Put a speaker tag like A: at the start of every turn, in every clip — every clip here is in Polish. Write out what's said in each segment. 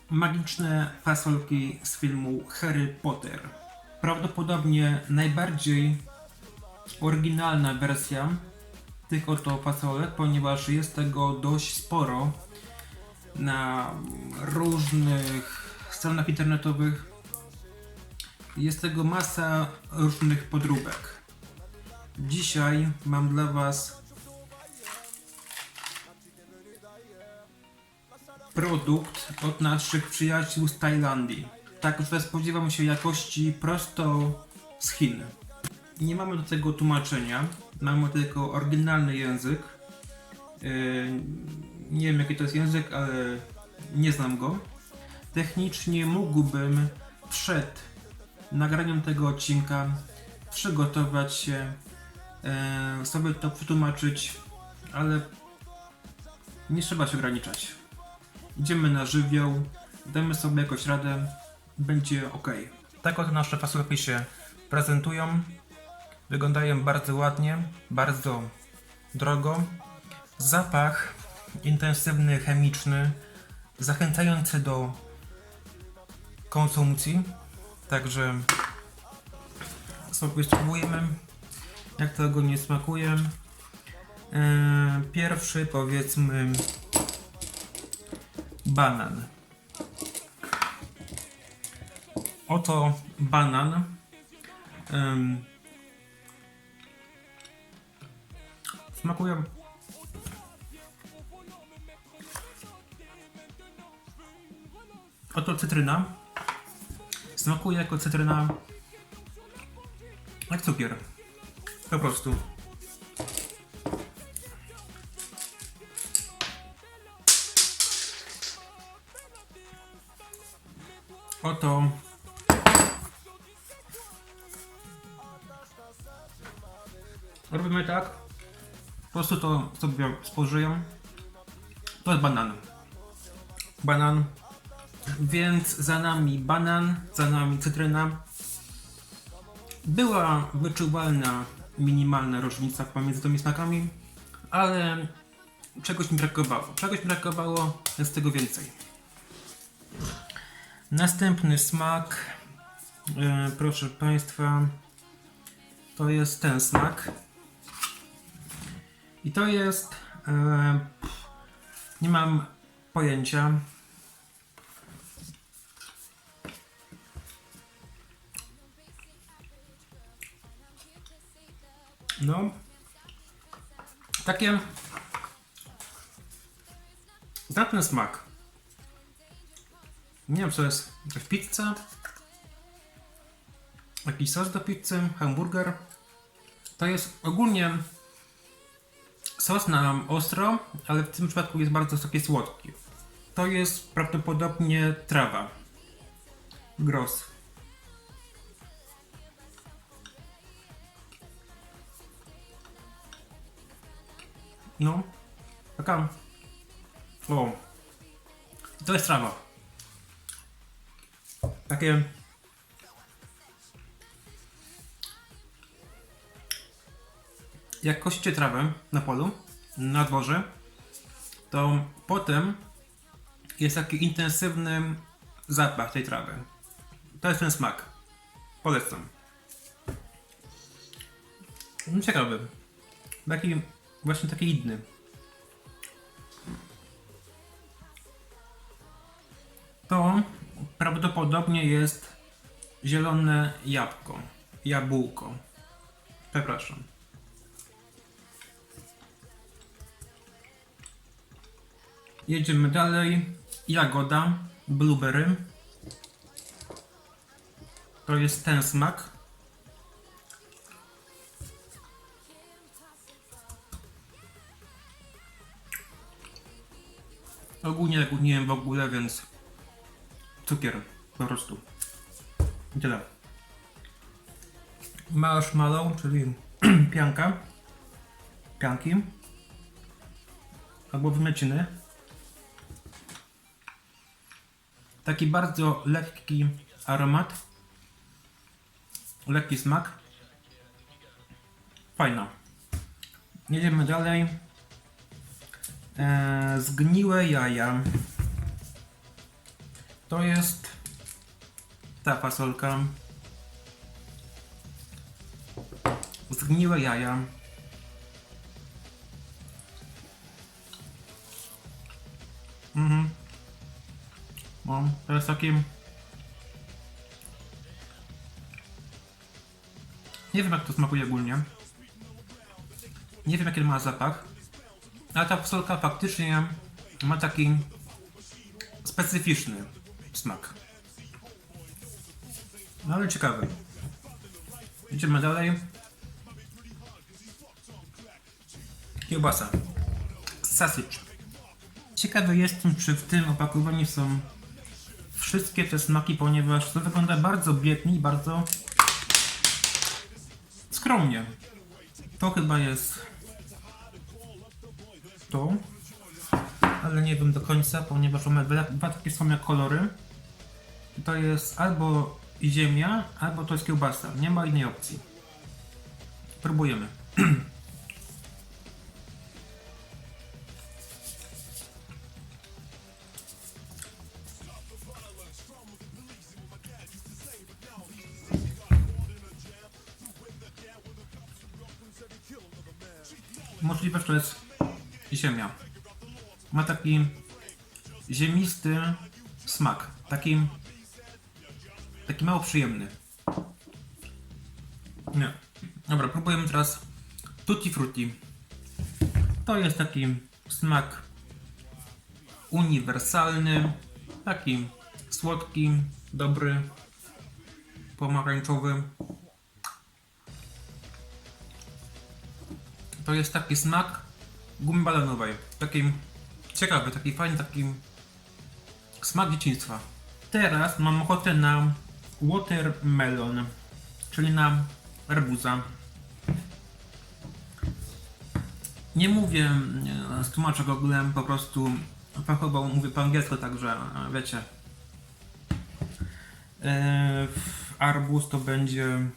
A: Magiczne fasolki z filmu Harry Potter. Prawdopodobnie najbardziej oryginalna wersja tych oto fasolek, ponieważ jest tego dość sporo na różnych stronach internetowych. Jest tego masa różnych podróbek. Dzisiaj mam dla Was produkt od naszych przyjaciół z Tajlandii. Także spodziewam się jakości prosto z Chin. Nie mamy do tego tłumaczenia, mamy tylko oryginalny język. Nie wiem jaki to jest język, ale nie znam go. Technicznie mógłbym przed nagraniem tego odcinka przygotować się, sobie to przetłumaczyć, ale nie trzeba się ograniczać. Idziemy na żywioł, damy sobie jakoś radę, będzie ok. Tak oto nasze fasolki się prezentują. Wyglądają bardzo ładnie, bardzo drogo. Zapach intensywny, chemiczny, zachęcający do konsumpcji. Także sobie spróbujemy, jak tego nie smakuje. Pierwszy, powiedzmy, banan. Oto banan. Smakuje oto cytryna. Smakuje jako cytryna, jak cukier. Po prostu. Oto robimy tak. Po prostu to sobie spożyję. To jest banan. Banan. Więc za nami banan, za nami cytryna. Była wyczuwalna minimalna różnica pomiędzy tymi smakami, ale czegoś mi brakowało. Czegoś mi brakowało, jest tego więcej. Następny smak, proszę Państwa, to jest ten smak. I to jest, nie mam pojęcia. No, takie, znam ten smak. Nie wiem, co jest, jakaś pizza, jakiś sos do pizzy, hamburger. To jest ogólnie sos na ostro, ale w tym przypadku jest bardzo taki słodki. To jest prawdopodobnie trawa. Gros. No, taka. O, to jest trawa. Takie. Jak kosicie trawę na polu, na dworze, to potem jest taki intensywny zapach tej trawy. To jest ten smak. Polecam. Ciekawy. Taki, właśnie taki inny. To prawdopodobnie jest zielone jabłko. Jabłko. Przepraszam. Jedziemy dalej. Jagoda. Blueberry. To jest ten smak. Ogólnie jak nie wiem w ogóle, więc cukier po prostu. I tyle. Marshmallow, czyli pianka. Pianki. Albo wymieciny. Taki bardzo lekki aromat. Lekki smak. Fajna. Jedziemy dalej. Zgniłe jaja. To jest ta fasolka. Zgniłe jaja. No, to jest taki... Nie wiem jak to smakuje ogólnie. Nie wiem jaki ma zapach. Ale ta fasolka faktycznie ma taki specyficzny smak. No ale ciekawy. Idziemy dalej. Kiełbasa. Sausage. Ciekawy jestem, czy w tym opakowaniu są wszystkie te smaki, ponieważ to wygląda bardzo biednie i bardzo skromnie. To chyba jest to, ale nie wiem do końca, ponieważ one dwa takie same kolory. To jest albo ziemia, albo to jest kiełbasa. Nie ma innej opcji. Próbujemy. Możliwe, że to jest ziemia. Ma taki ziemisty smak. Taki mało przyjemny. Nie. Dobra, próbujemy teraz Tutti Frutti. To jest taki smak uniwersalny. Taki słodki, dobry, pomarańczowy. To jest taki smak gumy balonowej. Taki ciekawy, taki fajny, taki smak dzieciństwa. Teraz mam ochotę na watermelon, czyli na arbuza. Nie mówię z tłumacza Googlem, po prostu fachowo mówię po angielsku, także wiecie. Arbuz to będzie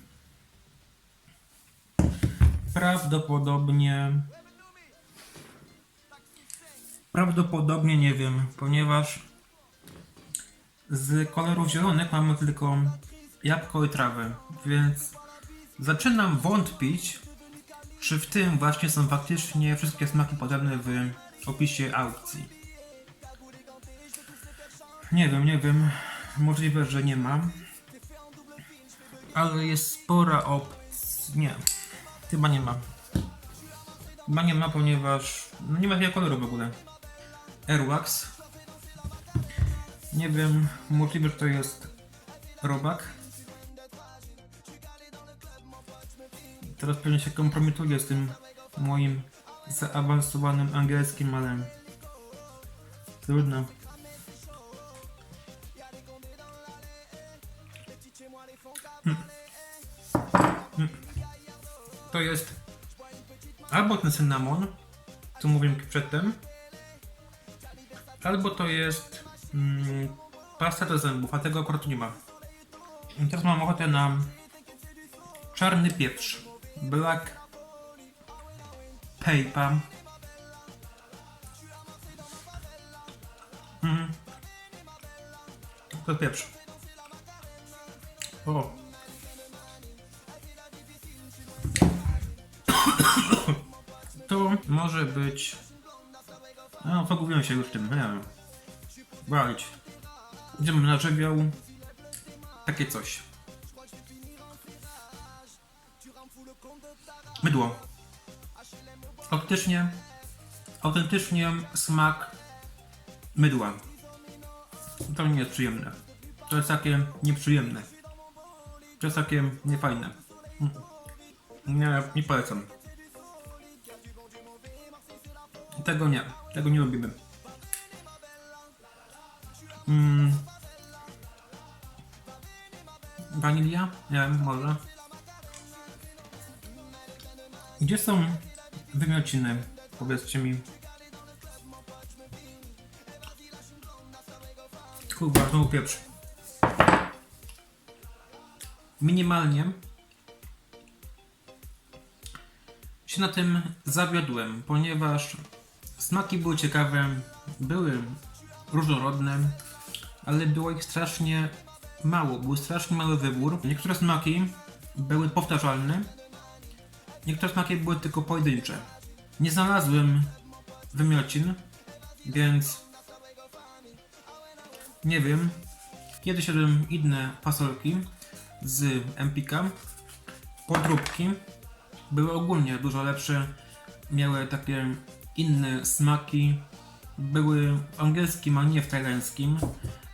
A: prawdopodobnie nie wiem, ponieważ z kolorów zielonych mamy tylko jabłko i trawę, więc zaczynam wątpić, czy w tym właśnie są faktycznie wszystkie smaki podane w opisie aukcji. Nie wiem, możliwe, że nie ma, ale jest spora opcja. Nie, chyba nie ma. Chyba nie ma, ponieważ nie ma takiego koloru w ogóle. Airwax. Nie wiem, możliwe, że to jest robak. Teraz pewnie się kompromituję z tym moim zaawansowanym angielskim, ale trudno. To jest albo ten cynamon, co mówiłem przedtem, albo to jest pasta do zębów, a tego akurat nie ma. I teraz mam ochotę na czarny pieprz, black pepper. To pieprz. O. To może być... No, pogubiłem się już tym, nie wiem. Walić. Idziemy na żywioł. Takie coś. Mydło. Autentycznie smak mydła. To nie jest przyjemne. To jest takie nieprzyjemne. To jest takie niefajne. Nie polecam. Tego nie lubimy. Wanilia? Nie wiem, może. Gdzie są wymiociny? Powiedzcie mi. Kurwa, znowu pieprz. Minimalnie się na tym zawiodłem, ponieważ smaki były ciekawe, były różnorodne, ale było ich strasznie mało, był strasznie mały wybór. Niektóre smaki były powtarzalne, niektóre smaki były tylko pojedyncze. Nie znalazłem wymiocin, więc nie wiem. Kiedyś jadłem inne fasolki z Empika. Podróbki były ogólnie dużo lepsze, miały takie inne smaki, były w angielskim, a nie w tajlańskim,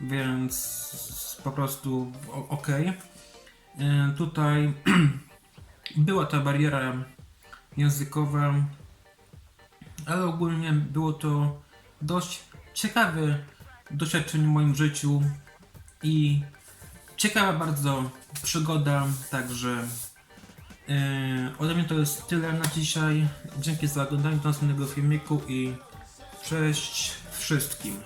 A: więc po prostu ok. Tutaj była ta bariera językowa, ale ogólnie było to dość ciekawe doświadczenie w moim życiu i ciekawa bardzo przygoda, także ode mnie to jest tyle na dzisiaj. Dzięki za oglądanie do następnego filmiku i cześć wszystkim.